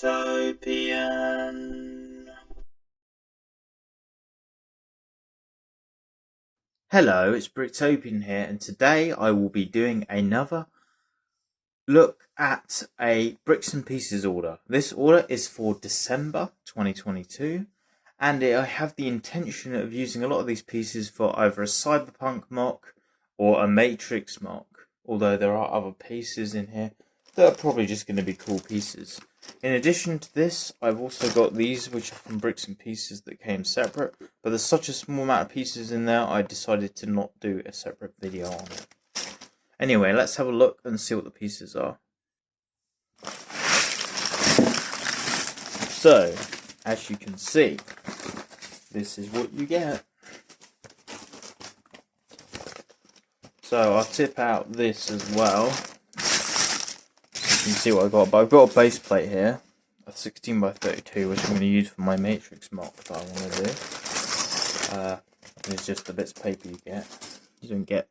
Bricktopian. Hello, it's Bricktopian here, and today I will be doing another look at a Bricks and Pieces order. This order is for December 2022, and I have the intention of using a lot of these pieces for either a Cyberpunk mock or a Matrix mock, although there are other pieces in here that are probably just going to be cool pieces. In addition to this, I've also got these, which are from Bricks and Pieces that came separate, but there's such a small amount of pieces in there, I decided to not do a separate video on it. Anyway, let's have a look and see what the pieces are. So, as you can see, this is what you get. So I'll tip out this as well. You can see what I've got, but I've got a base plate here, a 16x32, which I'm going to use for my Matrix mock that I want to do. It's just the bits of paper you get. You don't get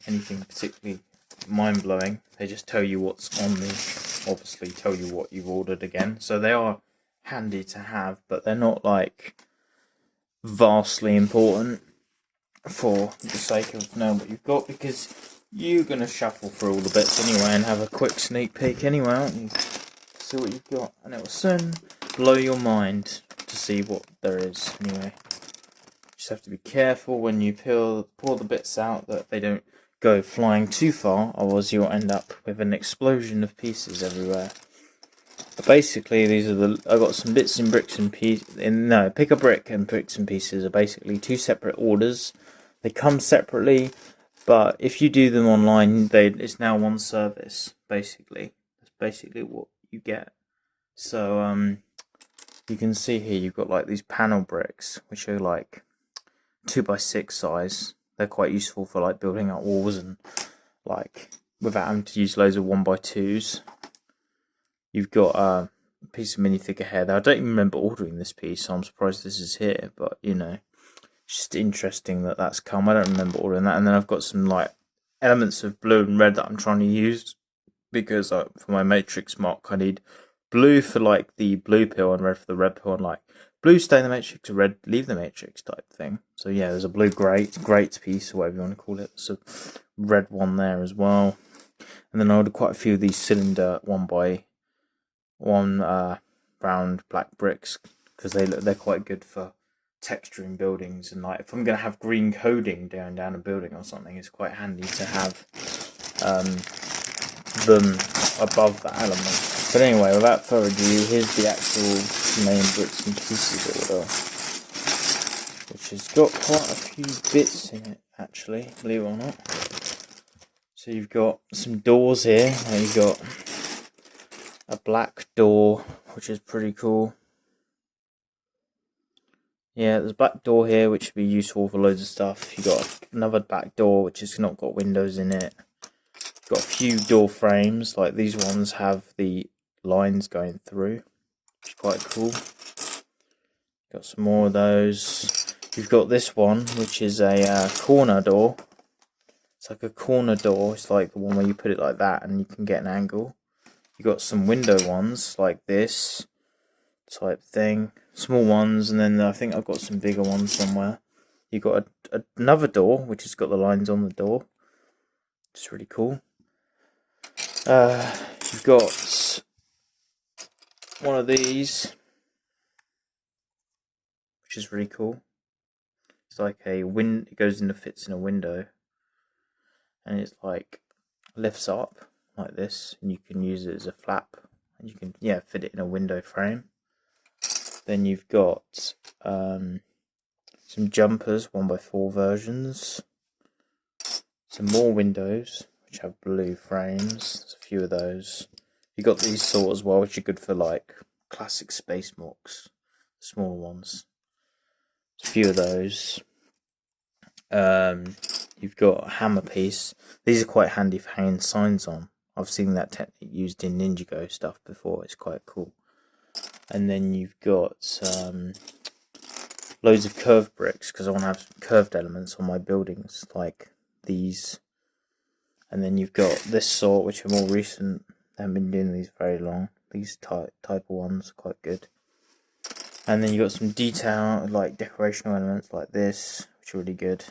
anything particularly mind-blowing. They just tell you what's on the, obviously tell you what you've ordered again. So they are handy to have, but they're not like vastly important for the sake of knowing what you've got, because you're going to shuffle through all the bits anyway and have a quick sneak peek anyway, aren't you? See what you've got, and it will soon blow your mind to see what there is anyway. Just have to be careful when you pull the bits out that they don't go flying too far, otherwise you'll end up with an explosion of pieces everywhere. But basically, these are I got some bits in Bricks and Pieces. Pick a Brick and Bricks and Pieces are basically two separate orders. They come separately, but if you do them online, it's now one service. Basically, that's basically what you get. So you can see here you've got like these panel bricks, which are like 2x6 size. They're quite useful for like building up walls and like without having to use loads of 1x2s. You've got a piece of minifigure here. I don't even remember ordering this piece, so I'm surprised this is here. But you know, it's just interesting that that's come. I don't remember ordering that. And then I've got some like elements of blue and red that I'm trying to use, because for my Matrix mock I need blue for like the blue pill and red for the red pill, and like blue stay in the Matrix, red leave the Matrix type thing. So yeah, there's a blue grate piece, or whatever you want to call it. So red one there as well. And then I ordered quite a few of these cylinder 1x1 round black bricks, because they're quite good for texturing buildings, and like if I'm gonna have green coding down a building or something, it's quite handy to have them above that element. But anyway, without further ado, here's the actual main Bricks and Pieces order, which has got quite a few bits in it actually, believe it or not. So you've got some doors here. You've got a black door, which is pretty cool. Yeah, there's a back door here, which would be useful for loads of stuff. You've got another back door, which has not got windows in it. You've got a few door frames, like these ones have the lines going through, which is quite cool. Got some more of those. You've got this one, which is a corner door. It's like a corner door. It's like the one where you put it like that and you can get an angle. You've got some window ones, like this type thing. Small ones, and then I think I've got some bigger ones somewhere. You've got another door, which has got the lines on the door. It's really cool. You've got one of these, which is really cool. It's like it goes in, fits in a window, and it's like lifts up like this, and you can use it as a flap, and you can fit it in a window frame. Then you've got some jumpers, 1x4 versions. Some more windows, which have blue frames. There's a few of those. You've got these sort as well, which are good for like classic space mocks, small ones. There's a few of those. You've got a hammer piece. These are quite handy for hanging signs on. I've seen that technique used in Ninjago stuff before. It's quite cool. And then you've got loads of curved bricks, because I want to have curved elements on my buildings, like these. And then you've got this sort, which are more recent. I haven't been doing these very long. These type of ones are quite good. And then you got some detail, like decorational elements like this, which are really good.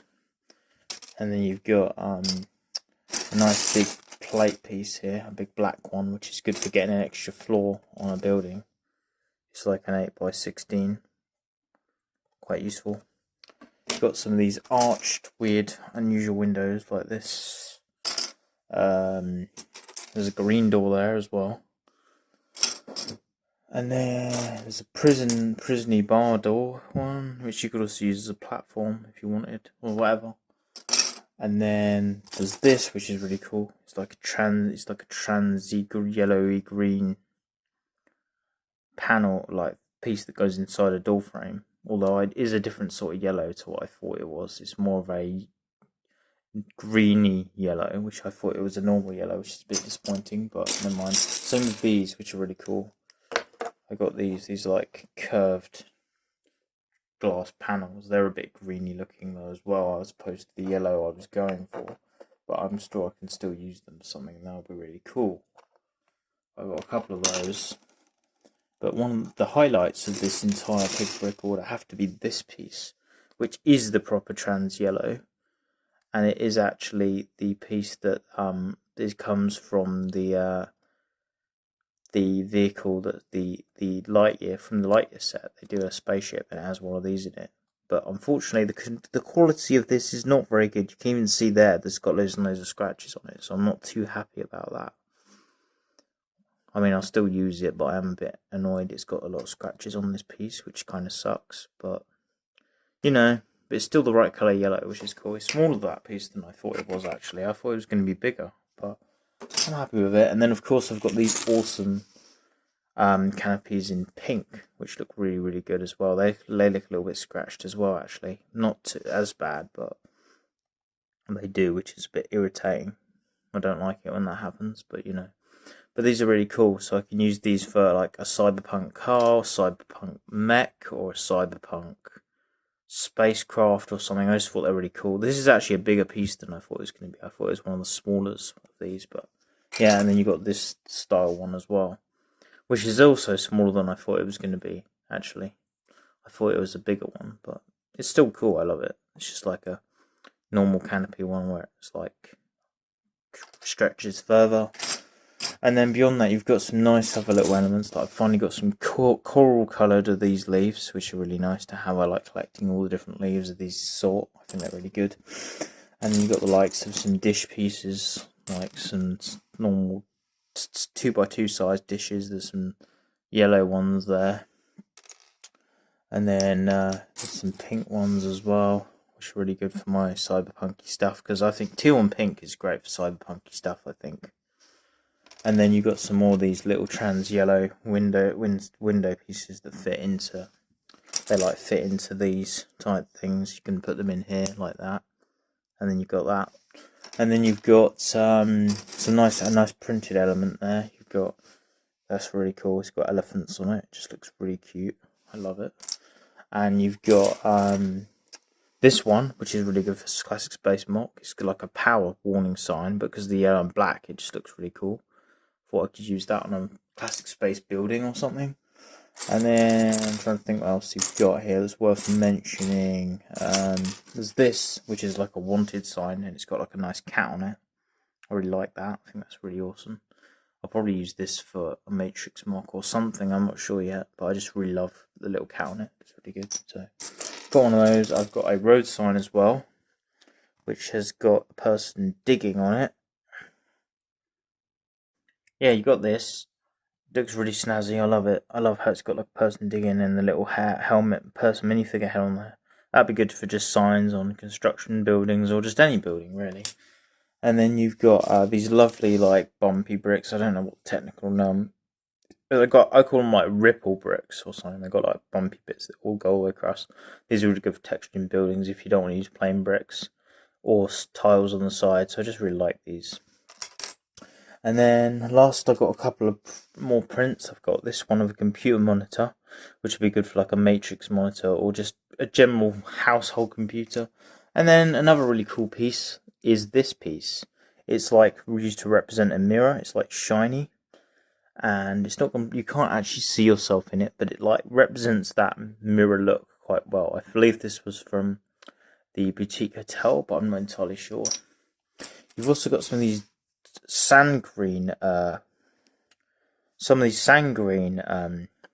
And then you've got a nice big plate piece here, a big black one, which is good for getting an extra floor on a building. It's like an 8x16, quite useful. You've got some of these arched, weird, unusual windows like this. There's a green door there as well. And then there's a prison-y bar door one, which you could also use as a platform if you wanted, or whatever. And then there's this, which is really cool. It's like a transy yellowy green panel, like piece that goes inside a door frame. Although it is a different sort of yellow to what I thought it was. It's more of a greeny yellow, which I thought it was a normal yellow, which is a bit disappointing, but never mind. Same with these, which are really cool. I got these are like curved glass panels. They're a bit greeny looking though as well, as opposed to the yellow I was going for. But I'm sure I can still use them for something, and that'll be really cool. I've got a couple of those. But one of the highlights of this entire pig brick order have to be this piece, which is the proper trans yellow. And it is actually the piece that comes from the vehicle that the Lightyear, from the Lightyear set. They do a spaceship and it has one of these in it. But unfortunately, the quality of this is not very good. You can even see there's got loads and loads of scratches on it, so I'm not too happy about that. I mean, I'll still use it, but I am a bit annoyed it's got a lot of scratches on this piece, which kind of sucks. But, you know, but it's still the right colour yellow, which is cool. It's smaller, that piece, than I thought it was, actually. I thought it was going to be bigger, but I'm happy with it. And then, of course, I've got these awesome canopies in pink, which look really, really good as well. They look a little bit scratched as well, actually. Not as bad, but they do, which is a bit irritating. I don't like it when that happens, but, you know. But these are really cool, so I can use these for like a cyberpunk car, cyberpunk mech, or a cyberpunk spacecraft or something. I just thought they were really cool. This is actually a bigger piece than I thought it was going to be. I thought it was one of the smallest of these, but yeah, and then you got this style one as well, which is also smaller than I thought it was going to be, actually. I thought it was a bigger one, but it's still cool. I love it. It's just like a normal canopy one where it's like stretches further. And then beyond that, you've got some nice other little elements. Like I've finally got some coral coloured of these leaves, which are really nice to have. I like collecting all the different leaves of these sort. I think they're really good. And then you've got the likes of some dish pieces, like some normal 2x2 size dishes. There's some yellow ones there. And then there's some pink ones as well, which are really good for my cyberpunky stuff. Because I think teal and pink is great for cyberpunky stuff, I think. And then you've got some more of these little trans yellow window pieces that fit into these type things. You can put them in here like that. And then you've got that. And then you've got a nice printed element there. That's really cool. It's got elephants on it. It just looks really cute. I love it. And you've got this one, which is really good for classic space mock. It's got like a power warning sign, but because of the yellow and black, it just looks really cool. Thought I could use that on a classic space building or something. And then I'm trying to think what else you've got here that's worth mentioning. There's this, which is like a wanted sign, and it's got like a nice cat on it. I really like that. I think that's really awesome. I'll probably use this for a Matrix mock or something. I'm not sure yet, but I just really love the little cat on it. It's really good. So, got one of those. I've got a road sign as well, which has got a person digging on it. Yeah, you got this. It looks really snazzy. I love it. I love how it's got like a person digging and the little helmet person minifigure head on there. That'd be good for just signs on construction buildings or just any building, really. And then you've got these lovely like bumpy bricks. I don't know what technical name. I call them like ripple bricks or something. They've got like bumpy bits that all go all the way across. These are really good for texturing buildings if you don't want to use plain bricks or tiles on the side. So I just really like these. And then last, I've got a couple of more prints. I've got this one of a computer monitor, which would be good for like a Matrix monitor or just a general household computer. And then another really cool piece is this piece. It's like used to represent a mirror. It's like shiny. and it's not you can't actually see yourself in it, but it like represents that mirror look quite well. I believe this was from the Boutique Hotel, but I'm not entirely sure. You've also got some of these sand green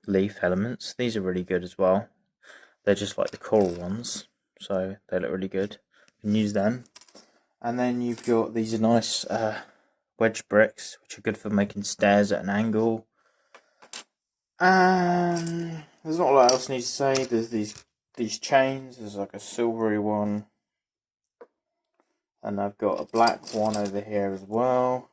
leaf elements. These are really good as well. They're just like the coral ones, so they look really good. You can use them. And then you've got these nice wedge bricks, which are good for making stairs at an angle. And there's not a lot else I need to say. There's these chains. There's like a silvery one, and I've got a black one over here as well.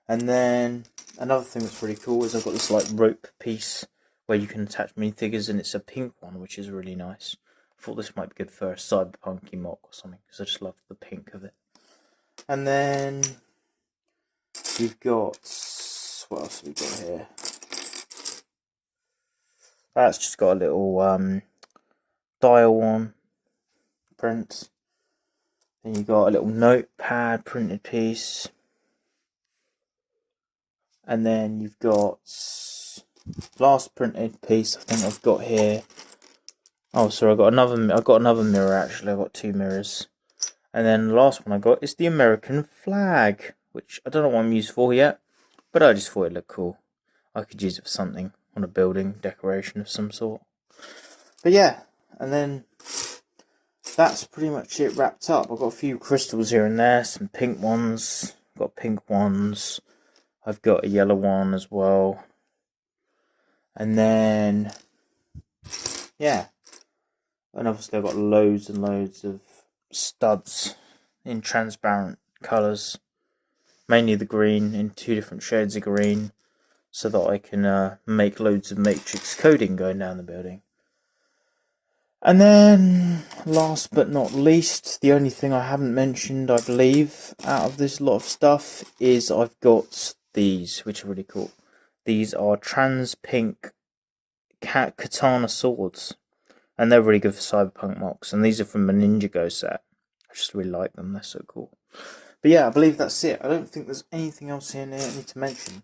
And then another thing that's really cool is I've got this like rope piece where you can attach minifigures, and it's a pink one, which is really nice. I thought this might be good for a cyberpunky mock or something, because I just love the pink of it. And then you've got, what else have we got here? That's just got a little dial one print. Then you've got a little notepad printed piece. And then you've got last printed piece I think I've got here. Oh, sorry, I've got another mirror actually. I've got two mirrors. And then the last one I got is the American flag, which I don't know what I'm used for yet, but I just thought it looked cool. I could use it for something on a building decoration of some sort. But yeah, and then that's pretty much it wrapped up. I've got a few crystals here and there, some pink ones. I've got pink ones. I've got a yellow one as well. And then, yeah. And obviously I've got loads and loads of studs in transparent colours. Mainly the green, in two different shades of green. So that I can make loads of matrix coding going down the building. And then, last but not least, the only thing I haven't mentioned, I believe, out of this lot of stuff, is I've got these, which are really cool. These are trans pink katana swords, and they're really good for cyberpunk mocks. And these are from a Ninjago set. I just really like them, they're so cool. But yeah, I believe that's it. I don't think there's anything else in here I need to mention.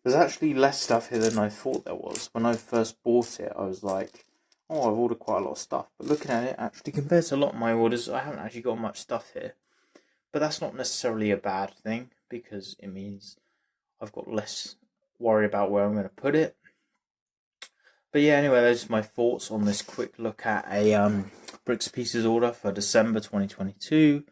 There's actually less stuff here than I thought there was. When I first bought it, I was like, oh, I've ordered quite a lot of stuff. But looking at it, actually, compared to a lot of my orders, I haven't actually got much stuff here. But that's not necessarily a bad thing, because it means I've got less worry about where I'm going to put it. But yeah, anyway, those are my thoughts on this quick look at a Bricks Pieces order for December 2022.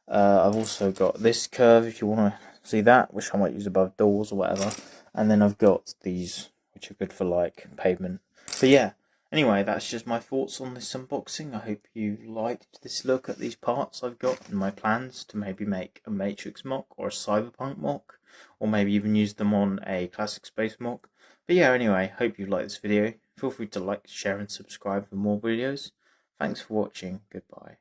I've also got this curve, if you want to see that, which I might use above doors or whatever. And then I've got these, which are good for like pavement. But yeah, anyway, that's just my thoughts on this unboxing. I hope you liked this look at these parts I've got in my plans to maybe make a Matrix mock or a Cyberpunk mock, or maybe even use them on a Classic Space mock. But yeah, anyway, hope you liked this video. Feel free to like, share and subscribe for more videos. Thanks for watching. Goodbye.